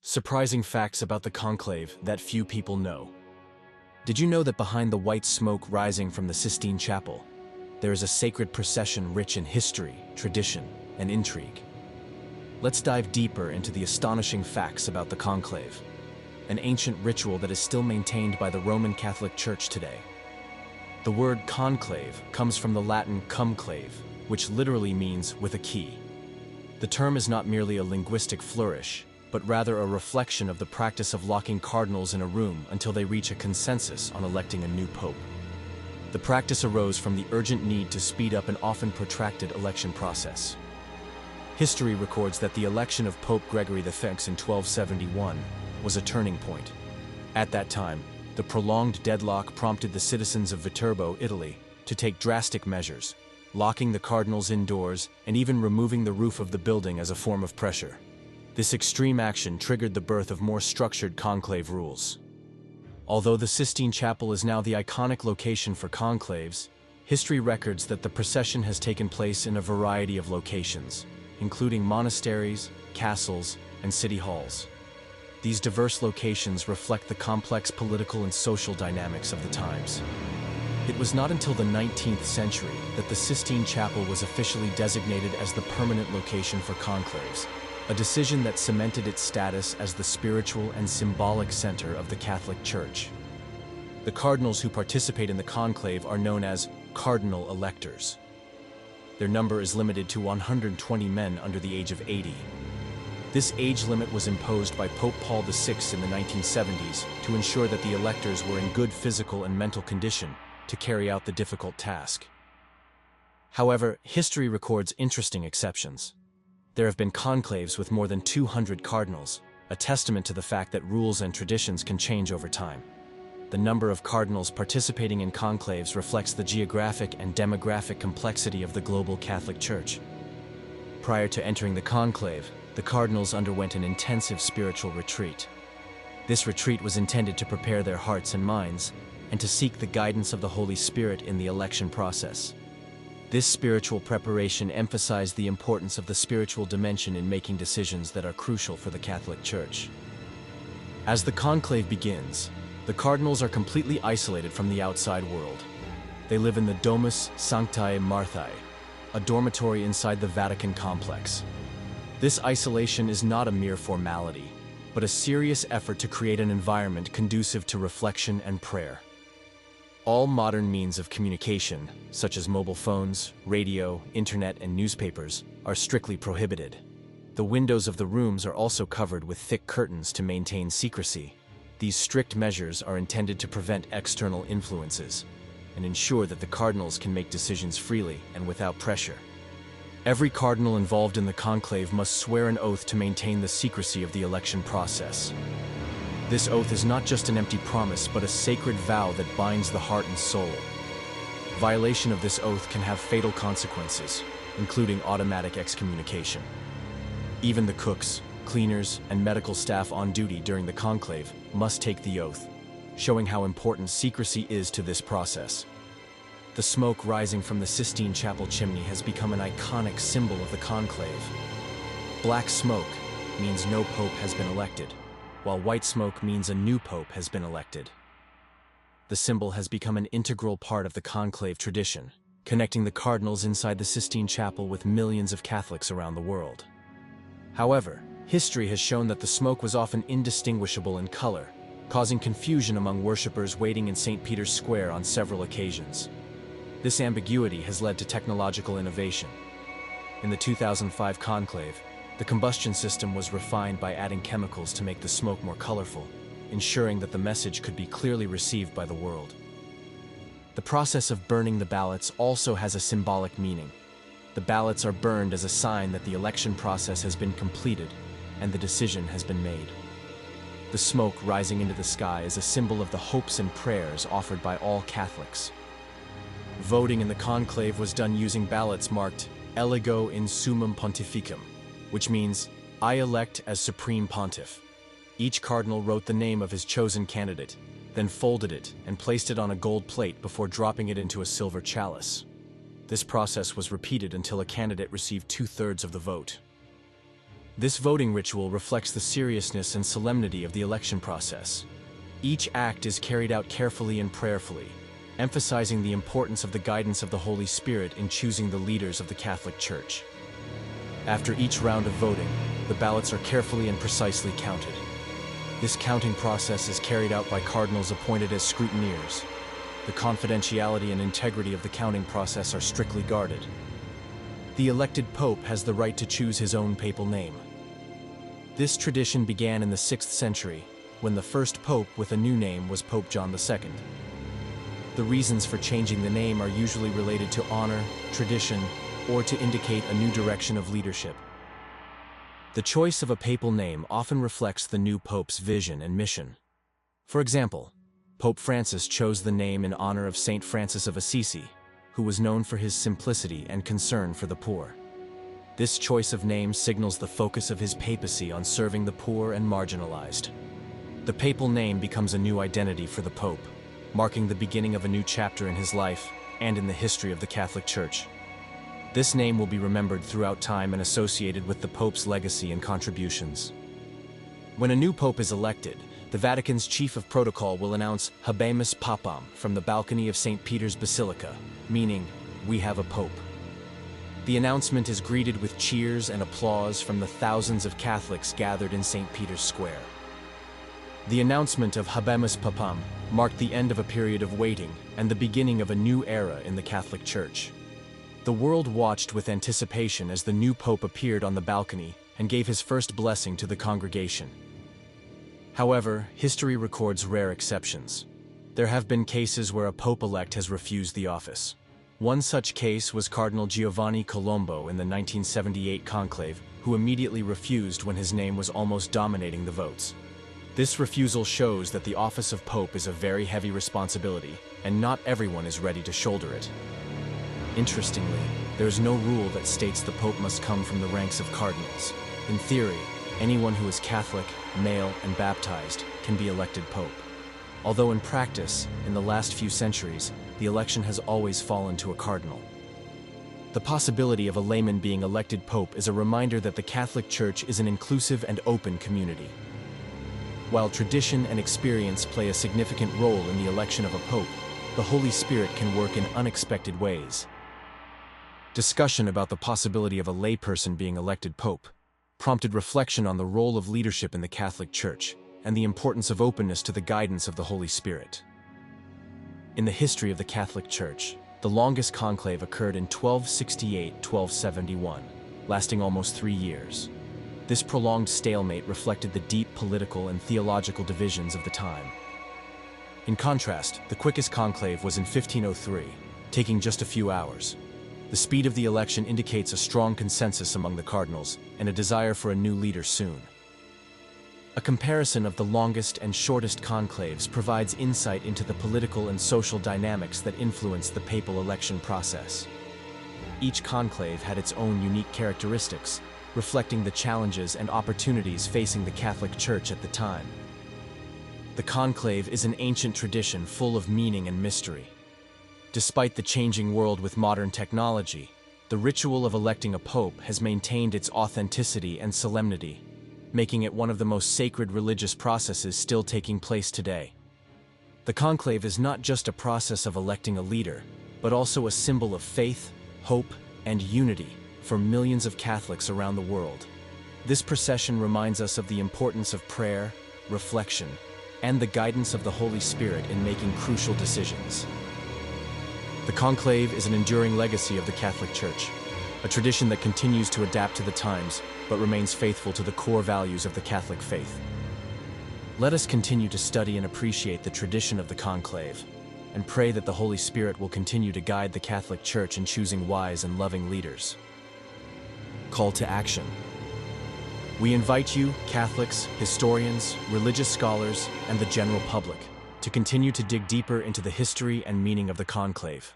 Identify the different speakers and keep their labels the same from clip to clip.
Speaker 1: Surprising facts about the Conclave that few people know. Did you know that behind the white smoke rising from the Sistine Chapel, there is a sacred procession rich in history, tradition, and intrigue? Let's dive deeper into the astonishing facts about the Conclave, an ancient ritual that is still maintained by the Roman Catholic Church today. The word conclave comes from the Latin cum clave, which literally means with a key. The term is not merely a linguistic flourish, but rather a reflection of the practice of locking cardinals in a room until they reach a consensus on electing a new pope. The practice arose from the urgent need to speed up an often protracted election process. History records that the election of Pope Gregory VI in 1271 was a turning point. At that time, the prolonged deadlock prompted the citizens of Viterbo, Italy, to take drastic measures, locking the cardinals indoors and even removing the roof of the building as a form of pressure. This extreme action triggered the birth of more structured conclave rules. Although the Sistine Chapel is now the iconic location for conclaves, history records that the procession has taken place in a variety of locations, including monasteries, castles, and city halls. These diverse locations reflect the complex political and social dynamics of the times. It was not until the 19th century that the Sistine Chapel was officially designated as the permanent location for conclaves, a decision that cemented its status as the spiritual and symbolic center of the Catholic Church. The cardinals who participate in the conclave are known as cardinal electors. Their number is limited to 120 men under the age of 80. This age limit was imposed by Pope Paul VI in the 1970s to ensure that the electors were in good physical and mental condition to carry out the difficult task. However, history records interesting exceptions. There have been conclaves with more than 200 cardinals, a testament to the fact that rules and traditions can change over time. The number of cardinals participating in conclaves reflects the geographic and demographic complexity of the global Catholic Church. Prior to entering the conclave, the cardinals underwent an intensive spiritual retreat. This retreat was intended to prepare their hearts and minds, and to seek the guidance of the Holy Spirit in the election process. This spiritual preparation emphasized the importance of the spiritual dimension in making decisions that are crucial for the Catholic Church. As the conclave begins, the cardinals are completely isolated from the outside world. They live in the Domus Sanctae Marthae, a dormitory inside the Vatican complex. This isolation is not a mere formality, but a serious effort to create an environment conducive to reflection and prayer. All modern means of communication, such as mobile phones, radio, internet, and newspapers, are strictly prohibited. The windows of the rooms are also covered with thick curtains to maintain secrecy. These strict measures are intended to prevent external influences and ensure that the cardinals can make decisions freely and without pressure. Every cardinal involved in the conclave must swear an oath to maintain the secrecy of the election process. This oath is not just an empty promise, but a sacred vow that binds the heart and soul. Violation of this oath can have fatal consequences, including automatic excommunication. Even the cooks, cleaners, and medical staff on duty during the conclave must take the oath, showing how important secrecy is to this process. The smoke rising from the Sistine Chapel chimney has become an iconic symbol of the conclave. Black smoke means no pope has been elected, while white smoke means a new pope has been elected. The symbol has become an integral part of the conclave tradition, connecting the cardinals inside the Sistine Chapel with millions of Catholics around the world. However, history has shown that the smoke was often indistinguishable in color, causing confusion among worshippers waiting in St. Peter's Square on several occasions. This ambiguity has led to technological innovation. In the 2005 conclave, the combustion system was refined by adding chemicals to make the smoke more colorful, ensuring that the message could be clearly received by the world. The process of burning the ballots also has a symbolic meaning. The ballots are burned as a sign that the election process has been completed and the decision has been made. The smoke rising into the sky is a symbol of the hopes and prayers offered by all Catholics. Voting in the conclave was done using ballots marked "Elego in Summum Pontificum," which means, "I elect as Supreme Pontiff." Each cardinal wrote the name of his chosen candidate, then folded it and placed it on a gold plate before dropping it into a silver chalice. This process was repeated until a candidate received 2/3 of the vote. This voting ritual reflects the seriousness and solemnity of the election process. Each act is carried out carefully and prayerfully, emphasizing the importance of the guidance of the Holy Spirit in choosing the leaders of the Catholic Church. After each round of voting, the ballots are carefully and precisely counted. This counting process is carried out by cardinals appointed as scrutineers. The confidentiality and integrity of the counting process are strictly guarded. The elected pope has the right to choose his own papal name. This tradition began in the 6th century, when the first pope with a new name was Pope John II. The reasons for changing the name are usually related to honor, tradition, or to indicate a new direction of leadership. The choice of a papal name often reflects the new pope's vision and mission. For example, Pope Francis chose the name in honor of Saint Francis of Assisi, who was known for his simplicity and concern for the poor. This choice of name signals the focus of his papacy on serving the poor and marginalized. The papal name becomes a new identity for the pope, marking the beginning of a new chapter in his life and in the history of the Catholic Church. This name will be remembered throughout time and associated with the pope's legacy and contributions. When a new pope is elected, the Vatican's chief of protocol will announce Habemus Papam from the balcony of St. Peter's Basilica, meaning, "We have a pope." The announcement is greeted with cheers and applause from the thousands of Catholics gathered in St. Peter's Square. The announcement of Habemus Papam marked the end of a period of waiting and the beginning of a new era in the Catholic Church. The world watched with anticipation as the new pope appeared on the balcony and gave his first blessing to the congregation. However, history records rare exceptions. There have been cases where a pope-elect has refused the office. One such case was Cardinal Giovanni Colombo in the 1978 conclave, who immediately refused when his name was almost dominating the votes. This refusal shows that the office of pope is a very heavy responsibility, and not everyone is ready to shoulder it. Interestingly, there is no rule that states the pope must come from the ranks of cardinals. In theory, anyone who is Catholic, male, and baptized can be elected pope. Although in practice, in the last few centuries, the election has always fallen to a cardinal. The possibility of a layman being elected pope is a reminder that the Catholic Church is an inclusive and open community. While tradition and experience play a significant role in the election of a pope, the Holy Spirit can work in unexpected ways. Discussion about the possibility of a layperson being elected pope prompted reflection on the role of leadership in the Catholic Church and the importance of openness to the guidance of the Holy Spirit. In the history of the Catholic Church, the longest conclave occurred in 1268-1271, lasting almost 3 years. This prolonged stalemate reflected the deep political and theological divisions of the time. In contrast, the quickest conclave was in 1503, taking just a few hours. The speed of the election indicates a strong consensus among the cardinals and a desire for a new leader soon. A comparison of the longest and shortest conclaves provides insight into the political and social dynamics that influence the papal election process. Each conclave had its own unique characteristics, reflecting the challenges and opportunities facing the Catholic Church at the time. The conclave is an ancient tradition full of meaning and mystery. Despite the changing world with modern technology, the ritual of electing a pope has maintained its authenticity and solemnity, making it one of the most sacred religious processes still taking place today. The conclave is not just a process of electing a leader, but also a symbol of faith, hope, and unity for millions of Catholics around the world. This procession reminds us of the importance of prayer, reflection, and the guidance of the Holy Spirit in making crucial decisions. The conclave is an enduring legacy of the Catholic Church, a tradition that continues to adapt to the times, but remains faithful to the core values of the Catholic faith. Let us continue to study and appreciate the tradition of the conclave, and pray that the Holy Spirit will continue to guide the Catholic Church in choosing wise and loving leaders. Call to action. We invite you, Catholics, historians, religious scholars, and the general public, to continue to dig deeper into the history and meaning of the conclave.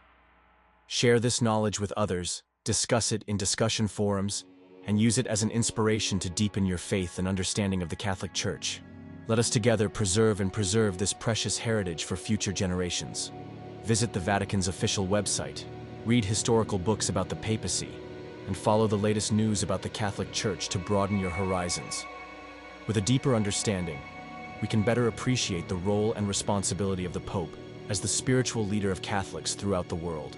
Speaker 1: Share this knowledge with others, discuss it in discussion forums, and use it as an inspiration to deepen your faith and understanding of the Catholic Church. Let us together preserve this precious heritage for future generations. Visit the Vatican's official website, read historical books about the papacy, and follow the latest news about the Catholic Church to broaden your horizons. With a deeper understanding, we can better appreciate the role and responsibility of the Pope as the spiritual leader of Catholics throughout the world.